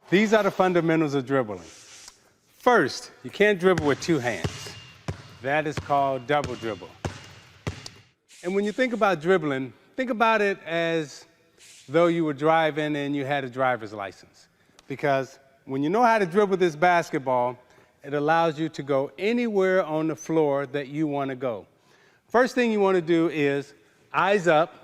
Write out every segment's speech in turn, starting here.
These are the fundamentals of dribbling. First, you can't dribble with two hands. That is called double dribble. And when you think about dribbling, think about it as though you were driving and you had a driver's license. Because when you know how to dribble this basketball, it allows you to go anywhere on the floor that you want to go. First thing you want to do is eyes up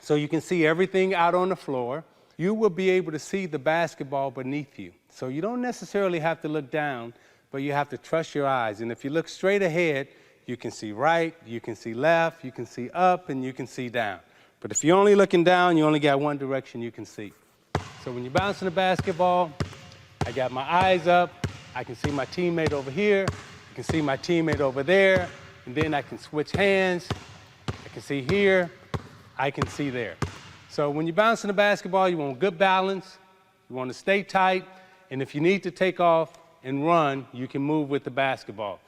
so you can see everything out on the floor. You will be able to see the basketball beneath you. So you don't necessarily have to look down, but you have to trust your eyes. And if you look straight ahead, you can see right, you can see left, you can see up, and you can see down. But if you're only looking down, you only got one direction you can see. So when you're bouncing the basketball, I got my eyes up, I can see my teammate over here, I can see my teammate over there, and then I can switch hands, I can see here, I can see there. So when you're bouncing the basketball, you want good balance, you want to stay tight, and if you need to take off and run, you can move with the basketball.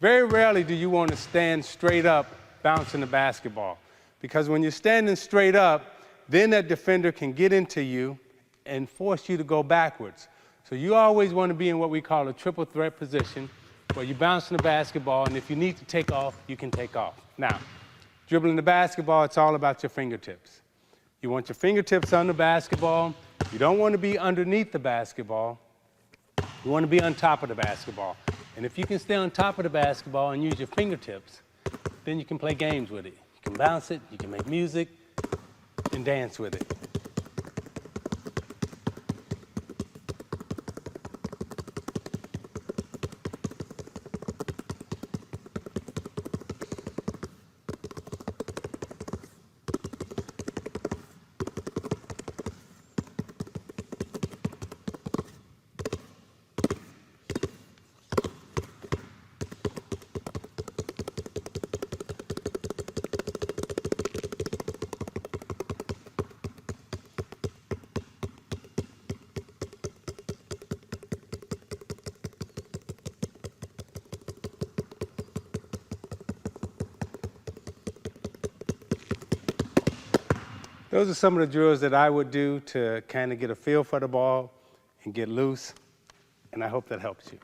Very rarely do you want to stand straight up bouncing the basketball, because when you're standing straight up, then that defender can get into you and force you to go backwards. So you always want to be in what we call a triple threat position, where you're bouncing the basketball, and if you need to take off, you can take off. Now, dribbling the basketball, it's all about your fingertips. You want your fingertips on the basketball. You don't want to be underneath the basketball. You want to be on top of the basketball. And if you can stay on top of the basketball and use your fingertips, then you can play games with it. You can bounce it, you can make music, and dance with it. Those are some of the drills that I would do to kind of get a feel for the ball and get loose, and I hope that helps you.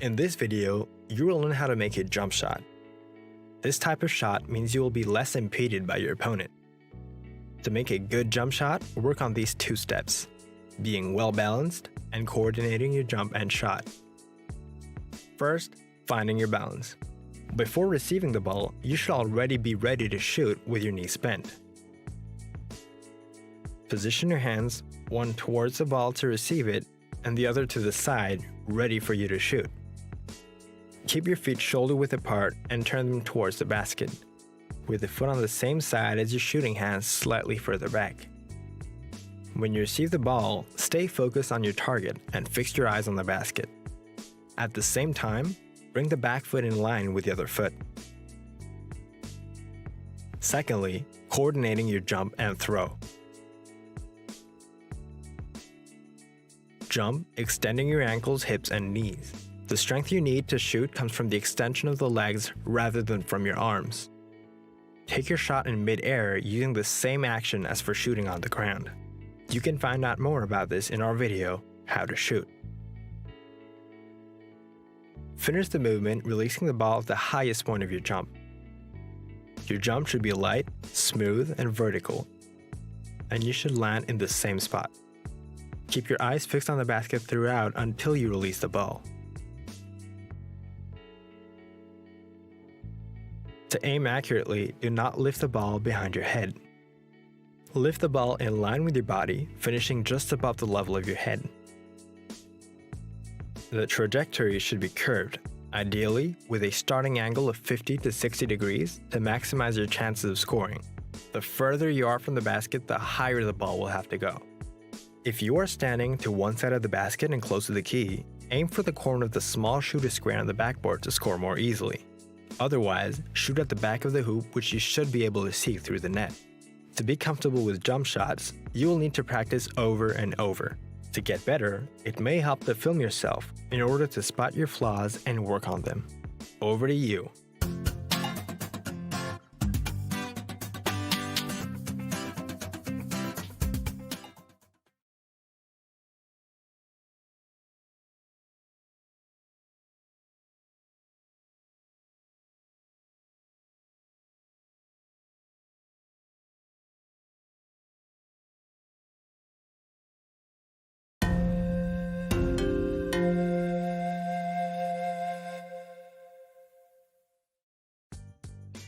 In this video, you will learn how to make a jump shot. This type of shot means you will be less impeded by your opponent. To make a good jump shot, work on these two steps: being well balanced and coordinating your jump and shot. First, finding your balance. Before receiving the ball, you should already be ready to shoot with your knees bent. Position your hands, one towards the ball to receive it, and the other to the side, ready for you to shoot. Keep your feet shoulder-width apart and turn them towards the basket, with the foot on the same side as your shooting hands slightly further back. When you receive the ball, stay focused on your target and fix your eyes on the basket. At the same time, bring the back foot in line with the other foot. Secondly, coordinating your jump and throw. Jump, extending your ankles, hips, and knees. The strength you need to shoot comes from the extension of the legs rather than from your arms. Take your shot in mid-air using the same action as for shooting on the ground. You can find out more about this in our video, How to Shoot. Finish the movement releasing the ball at the highest point of your jump. Your jump should be light, smooth, and vertical, and you should land in the same spot. Keep your eyes fixed on the basket throughout until you release the ball. To aim accurately, do not lift the ball behind your head. Lift the ball in line with your body, finishing just above the level of your head. The trajectory should be curved, ideally with a starting angle of 50 to 60 degrees to maximize your chances of scoring. The further you are from the basket, the higher the ball will have to go. If you are standing to one side of the basket and close to the key, aim for the corner of the small shooter square on the backboard to score more easily. Otherwise, shoot at the back of the hoop, which you should be able to see through the net. To be comfortable with jump shots, you will need to practice over and over. To get better, it may help to film yourself in order to spot your flaws and work on them. Over to you.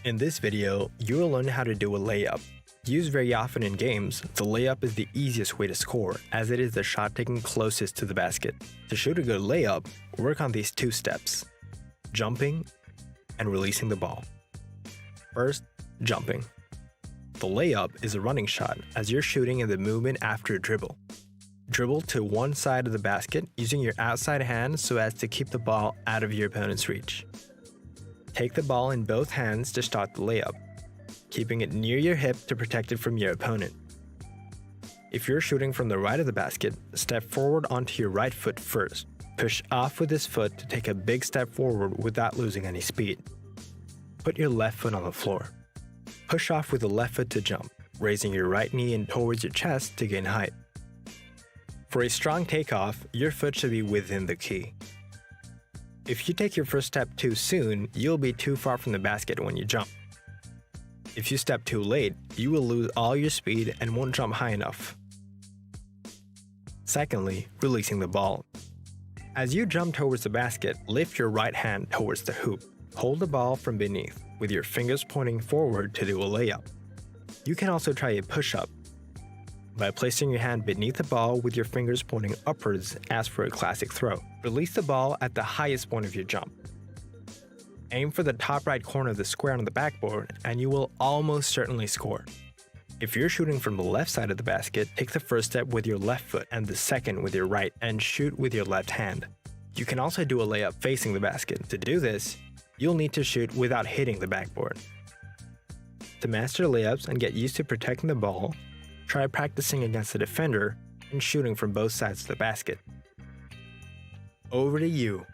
In this video, you will learn how to do a layup. Used very often in games, the layup is the easiest way to score, as it is the shot taken closest to the basket. To shoot a good layup, work on these two steps: jumping and releasing the ball. First, jumping. The layup is a running shot, as you're shooting in the movement after a dribble. Dribble to one side of the basket using your outside hand so as to keep the ball out of your opponent's reach. Take the ball in both hands to start the layup, keeping it near your hip to protect it from your opponent. If you're shooting from the right of the basket, step forward onto your right foot first. Push off with this foot to take a big step forward without losing any speed. Put your left foot on the floor. Push off with the left foot to jump, raising your right knee in towards your chest to gain height. For a strong takeoff, your foot should be within the key. If you take your first step too soon, you'll be too far from the basket when you jump. If you step too late, you will lose all your speed and won't jump high enough. Secondly, releasing the ball. As you jump towards the basket, lift your right hand towards the hoop. Hold the ball from beneath, with your fingers pointing forward to do a layup. You can also try a push-up by placing your hand beneath the ball with your fingers pointing upwards as for a classic throw. Release the ball at the highest point of your jump. Aim for the top right corner of the square on the backboard and you will almost certainly score. If you're shooting from the left side of the basket, take the first step with your left foot and the second with your right and shoot with your left hand. You can also do a layup facing the basket. To do this, you'll need to shoot without hitting the backboard. To master layups and get used to protecting the ball, try practicing against the defender and shooting from both sides of the basket. Over to you.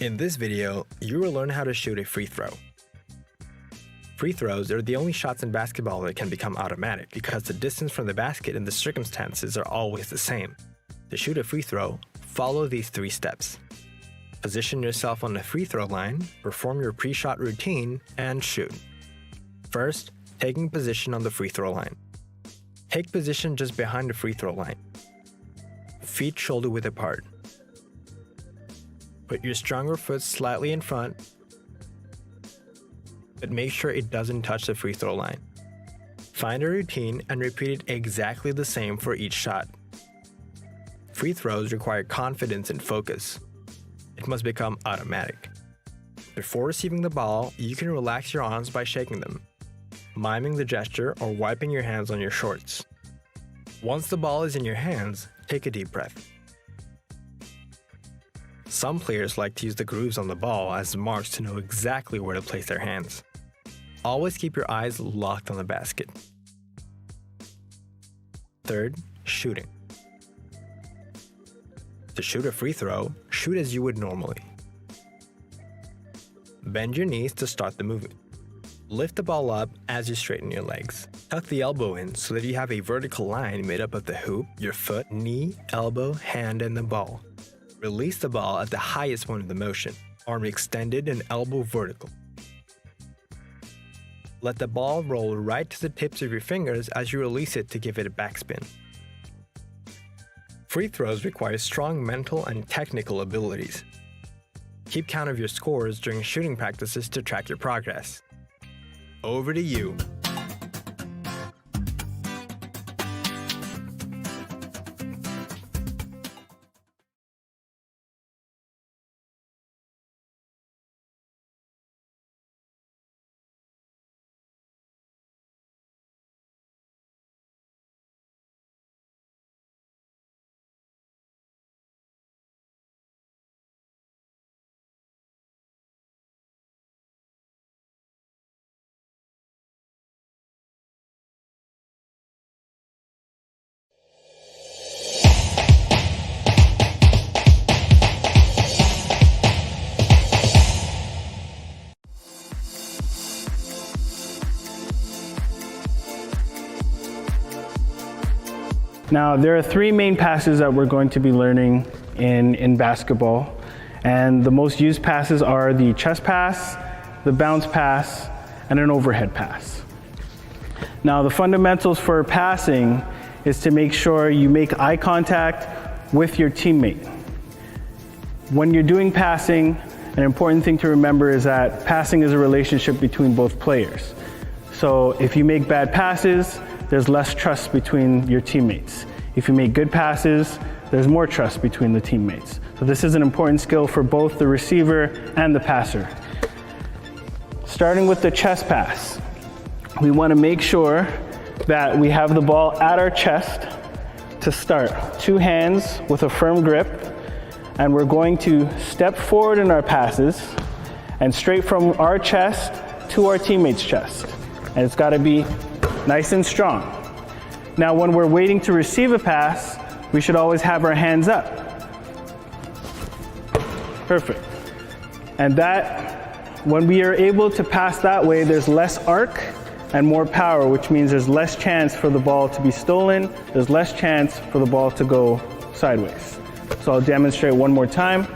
In this video, you will learn how to shoot a free throw. Free throws are the only shots in basketball that can become automatic because the distance from the basket and the circumstances are always the same. To shoot a free throw, follow these 3 steps. Position yourself on the free throw line, perform your pre-shot routine, and shoot. First, taking position on the free throw line. Take position just behind the free throw line. Feet shoulder width apart. Put your stronger foot slightly in front, but make sure it doesn't touch the free throw line. Find a routine and repeat it exactly the same for each shot. Free throws require confidence and focus. It must become automatic. Before receiving the ball, you can relax your arms by shaking them, miming the gesture or wiping your hands on your shorts. Once the ball is in your hands, take a deep breath. Some players like to use the grooves on the ball as marks to know exactly where to place their hands. Always keep your eyes locked on the basket. Third, shooting. To shoot a free throw, shoot as you would normally. Bend your knees to start the movement. Lift the ball up as you straighten your legs. Tuck the elbow in so that you have a vertical line made up of the hoop, your foot, knee, elbow, hand, and the ball. Release the ball at the highest point of the motion, arm extended and elbow vertical. Let the ball roll right to the tips of your fingers as you release it to give it a backspin. Free throws require strong mental and technical abilities. Keep count of your scores during shooting practices to track your progress. Over to you. Now, there are three main passes that we're going to be learning in basketball. And the most used passes are the chest pass, the bounce pass, and an overhead pass. Now, the fundamentals for passing is to make sure you make eye contact with your teammate. When you're doing passing, an important thing to remember is that passing is a relationship between both players. So if you make bad passes, there's less trust between your teammates. If you make good passes, there's more trust between the teammates. So this is an important skill for both the receiver and the passer. Starting with the chest pass, we want to make sure that we have the ball at our chest to start. Two hands with a firm grip, and we're going to step forward in our passes and straight from our chest to our teammate's chest. And it's got to be nice and strong. Now, when we're waiting to receive a pass, we should always have our hands up. Perfect. And that, when we are able to pass that way, there's less arc and more power, which means there's less chance for the ball to be stolen, there's less chance for the ball to go sideways. So I'll demonstrate one more time.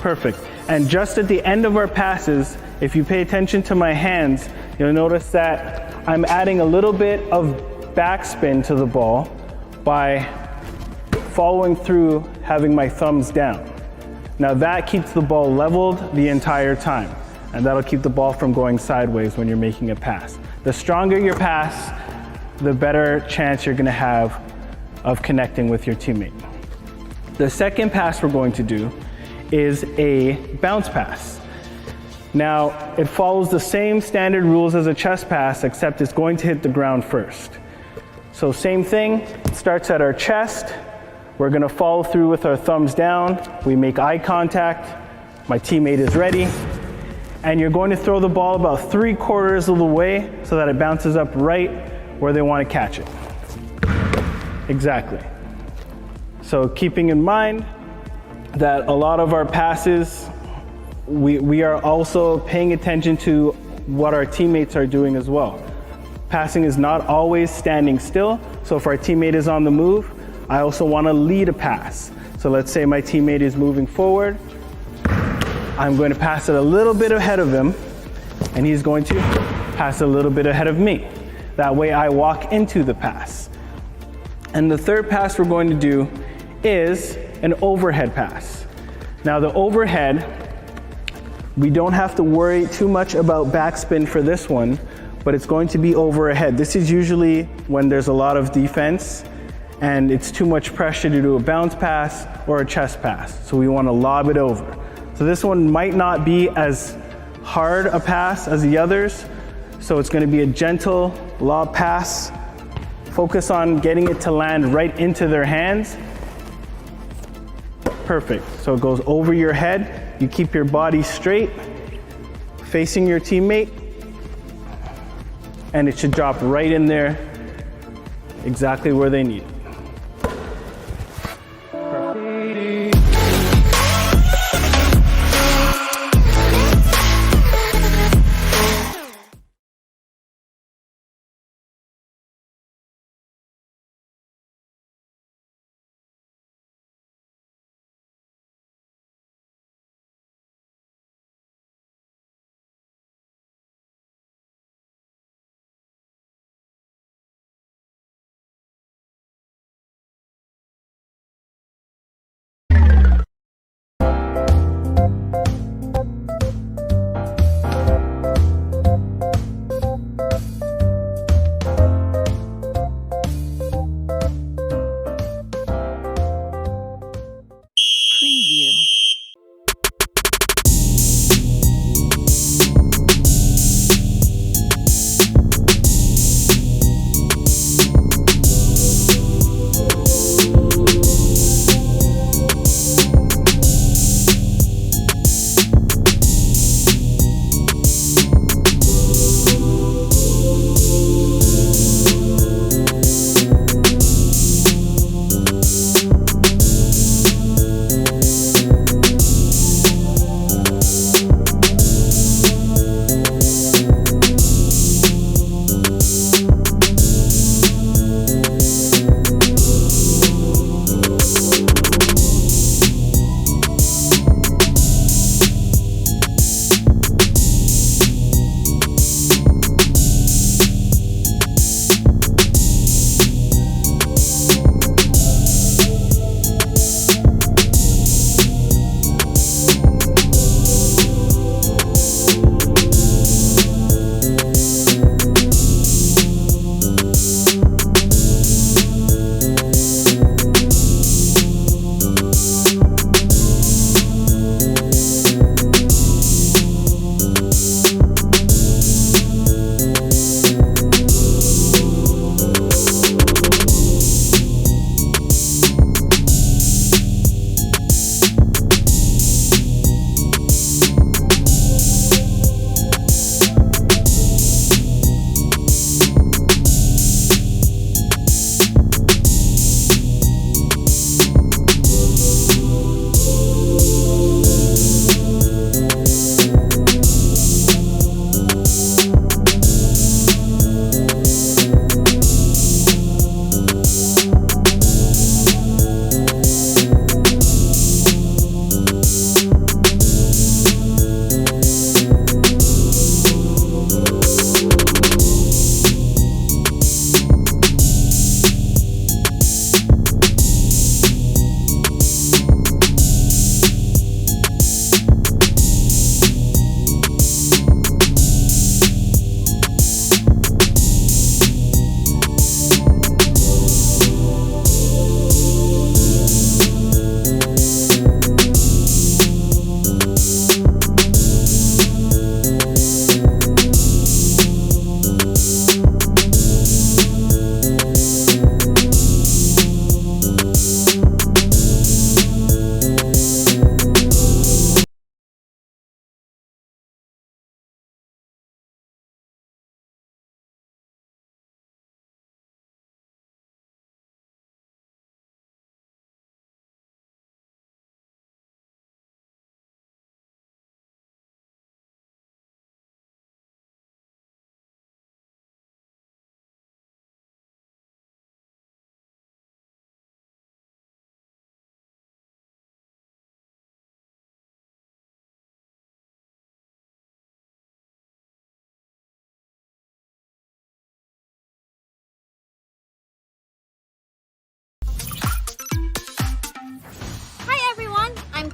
Perfect. And just at the end of our passes, if you pay attention to my hands, you'll notice that I'm adding a little bit of backspin to the ball by following through, having my thumbs down. Now that keeps the ball leveled the entire time, and that'll keep the ball from going sideways when you're making a pass. The stronger your pass, the better chance you're gonna have of connecting with your teammate. The second pass we're going to do is a bounce pass. Now, it follows the same standard rules as a chest pass, except it's going to hit the ground first. So same thing, it starts at our chest. We're gonna follow through with our thumbs down. We make eye contact. My teammate is ready. And you're going to throw the ball about 3/4 of the way so that it bounces up right where they want to catch it. Exactly. So keeping in mind that a lot of our passes, we are also paying attention to what our teammates are doing as well. Passing is not always standing still, so if our teammate is on the move, I also want to lead a pass. So let's say my teammate is moving forward, I'm going to pass it a little bit ahead of him, and he's going to pass a little bit ahead of me. That way I walk into the pass. And the third pass we're going to do is an overhead pass. Now the overhead, we don't have to worry too much about backspin for this one, but it's going to be over a head. This is usually when there's a lot of defense and it's too much pressure to do a bounce pass or a chest pass. So we want to lob it over. So this one might not be as hard a pass as the others. So it's going to be a gentle lob pass. Focus on getting it to land right into their hands. Perfect. So it goes over your head. You keep your body straight, facing your teammate, and it should drop right in there, exactly where they need it.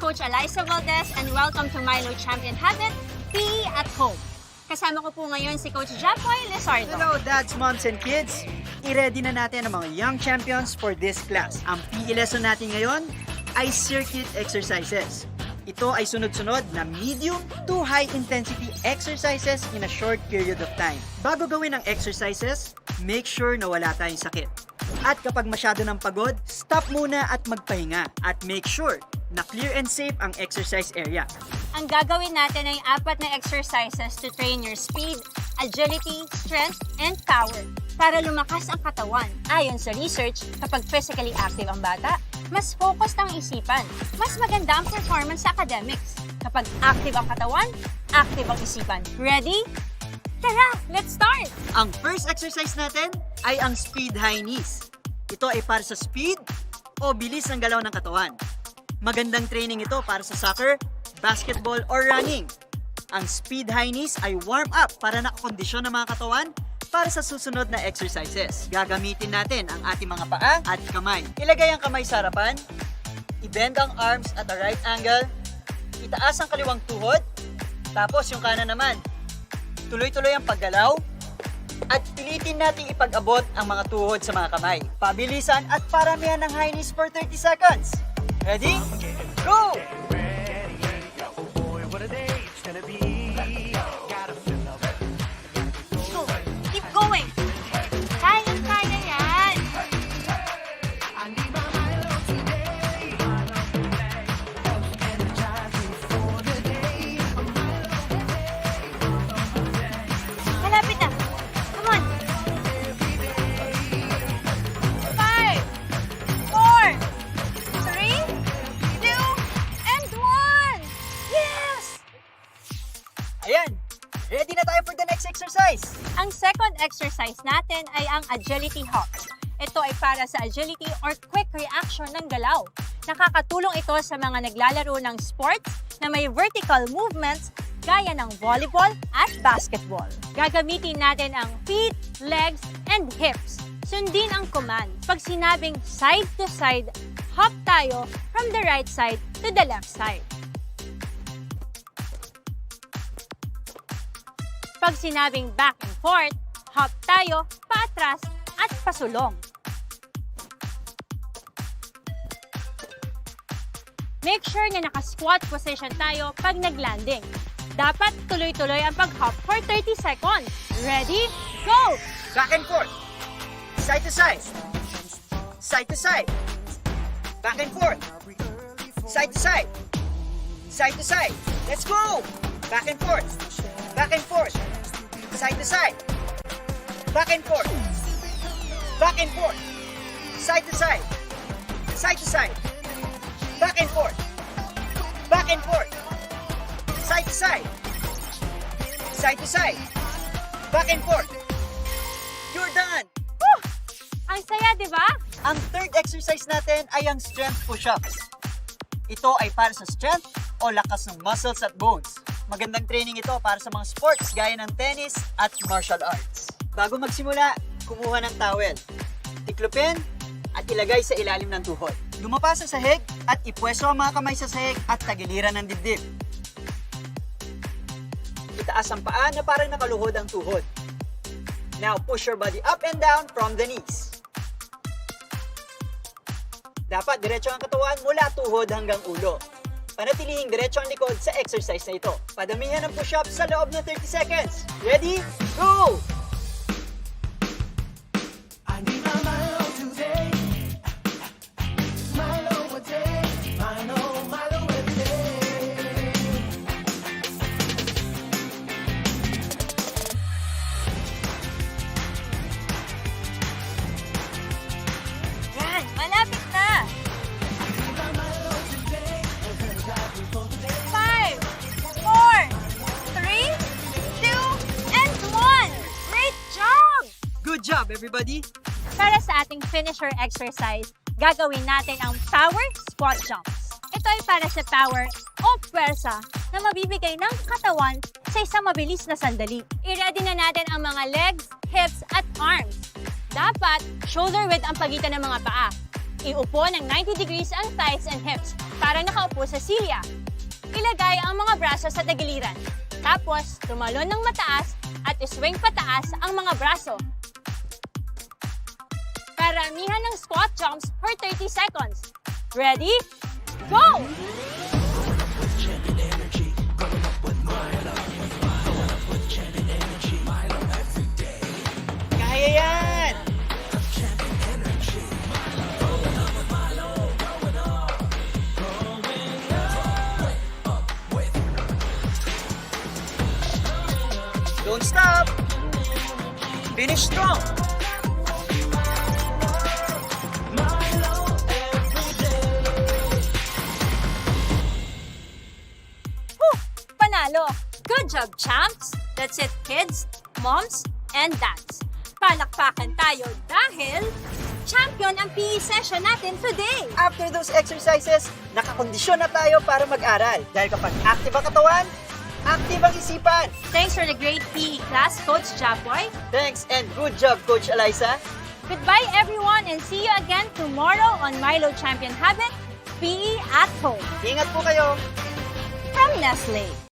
Coach Eliza Valdez and welcome to Milo Champion Habit, PE at Home. Kasama ko po ngayon si Coach Japoy Lizardo. Hello, dads, moms, and kids! I-ready na natin ang mga young champions for this class. Ang PE lesson natin ngayon ay circuit exercises. Ito ay sunod-sunod na medium to high intensity exercises in a short period of time. Bago gawin ang exercises, make sure na wala tayong sakit. At kapag masyado ng pagod, stop muna at magpahinga. At make sure na clear and safe ang exercise area. Ang gagawin natin ay 4 na exercises to train your speed, agility, strength, and power para lumakas ang katawan. Ayon sa research, kapag physically active ang bata, mas focused ang isipan, mas maganda ang performance sa academics. Kapag active ang katawan, active ang isipan. Ready? Tara, let's start! Ang first exercise natin ay ang speed high knees. Ito ay para sa speed o bilis ng galaw ng katawan. Magandang training ito para sa soccer, basketball, or running. Ang speed high knees ay warm up para nakakondisyon ng mga katawan para sa susunod na exercises. Gagamitin natin ang ating mga paa at kamay. Ilagay ang kamay sa harapan, i-bend ang arms at a right angle, itaas ang kaliwang tuhod, tapos yung kanan naman. Tuloy-tuloy ang paggalaw, at pilitin nating ipag-abot ang mga tuhod sa mga kamay. Pabilisan at paramihan ng high knees for 30 seconds. Ready? Go! Go! Keep going! Kaya yan! Malapit na! Come on! 5, 4, 3, 2, and 1! Yes! Ayan! Ready na tayo for the next exercise! Ang second exercise natin ay ang agility hop. Ito ay para sa agility or quick reaction ng galaw. Nakakatulong ito sa mga naglalaro ng sports na may vertical movements gaya ng volleyball at basketball. Gagamitin natin ang feet, legs, and hips. Sundin ang command. Pag sinabing side to side, hop tayo from the right side to the left side. Pag sinabing back and forth, hop tayo, paatras at pasulong. Make sure na naka-squat position tayo pag nag-landing. Dapat tuloy-tuloy ang pag-hop for 30 seconds. Ready? Go! Back and forth. Side to side. Side to side. Back and forth. Side to side. Side to side. Let's go! Back and forth. Back and forth. Side to side. Back and forth. Back and forth. Side to side. Side to side. Back and forth. Back and forth. Side to side. Side to side. Back and forth. You're done! Woo! Ang saya, di ba? Ang third exercise natin ay ang strength push-ups. Ito ay para sa strength o lakas ng muscles at bones. Magandang training ito para sa mga sports gaya ng tennis at martial arts. Bago magsimula, kumuha ng towel, tiklopin at ilagay sa ilalim ng tuhod. Lumapa sa sahig at ipwesto ang mga kamay sa sahig at tagiliran ng dibdib. Itaas ang paa na parang nakaluhod ang tuhod. Now push your body up and down from the knees. Dapat diretso ang katawan mula tuhod hanggang ulo. Panatilihing diretso ang likod sa exercise na ito. Padamihan ng push-up sa loob ng 30 seconds. Ready? Go! Yan, malapit na! 5, 4, 3, 2, and 1! Great job! Good job, everybody! Para sa ating finisher exercise, gagawin natin ang power squat jumps. Ito ay para sa power o pwersa na mabibigay ng katawan sa isang mabilis na sandali. I-ready na natin ang mga legs, hips, at arms. Dapat shoulder width ang pagitan ng mga paa. Iupo ng 90 degrees ang thighs and hips para nakaupo sa silya. Ilagay ang mga braso sa tagiliran. Tapos, tumalon ng mataas at iswing pataas ang mga braso. Karamihan ng squat jumps for 30 seconds. Ready? Go! Kaya yan! Don't stop! Finish strong! Whew! Panalo! Good job, champs! That's it, kids, moms, and dads. Palakpakan tayo dahil champion ang PE session natin today! After those exercises, nakakondisyon na tayo para mag-aral. Dahil kapag active ang katawan, active ang isipan. Thanks for the great PE class, Coach Jaboy. Thanks and good job, Coach Eliza. Goodbye, everyone, and see you again tomorrow on Milo Champion Habit, PE at Home. Ingat po kayo. From Nestle.